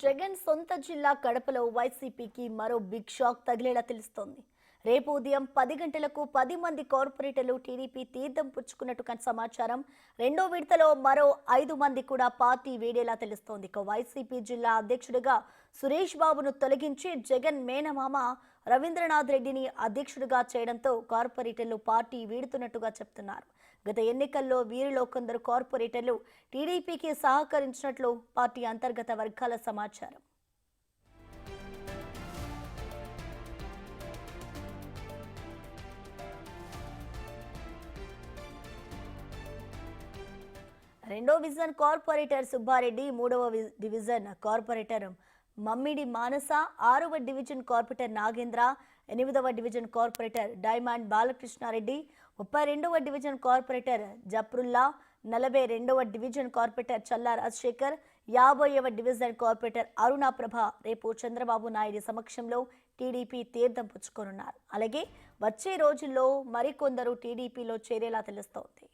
జగన్ సొంత జిల్లా కడపలో వైసీపీకి మరో బిగ్ షాక్ తగిలేలా తెలుస్తోంది. రేపు ఉదయం 10 గంటలకు 10 మంది కార్పొరేటర్లు టీడీపీ తీర్థం పుచ్చుకున్నట్టు సమాచారం. రెండో విడతలో మరో 5 మంది కూడా పార్టీ వీడేలా తెలుస్తోంది. ఇక వైసీపీ జిల్లా అధ్యక్షుడిగా సురేష్ బాబును తొలగించి జగన్ మేనమామ రవీంద్రనాథ్ రెడ్డిని అధ్యక్షుడిగా చేయడంతో కార్పొరేటర్లు పార్టీ వీడుతున్నట్టుగా చెప్తున్నారు. గత ఎన్నికల్లో వీరిలో కొందరు కార్పొరేటర్లు టీడీపీకి సహకరించినట్లు పార్టీ అంతర్గత వర్గాల సమాచారం. రెండో డివిజన్ కార్పొరేటర్ సుబ్బారెడ్డి, మూడవ డివిజన్ కార్పొరేటర్ మమ్మిడి మానస, 6వ డివిజన్ కార్పొరేటర్ నాగేంద్ర, 8వ డివిజన్ కార్పొరేటర్ డైమండ్ బాలకృష్ణారెడ్డి, 32వ డివిజన్ కార్పొరేటర్ జప్రుల్లా, 42వ డివిజన్ కార్పొరేటర్ చల్లా రాజశేఖర్, 50వ డివిజన్ కార్పొరేటర్ అరుణ ప్రభ రేపు చంద్రబాబు నాయుడు సమక్షంలో టీడీపీ తీర్థం పుచ్చుకోనున్నారు. అలాగే వచ్చే రోజుల్లో మరికొందరు టీడీపీలో చేరేలా తెలుస్తోంది.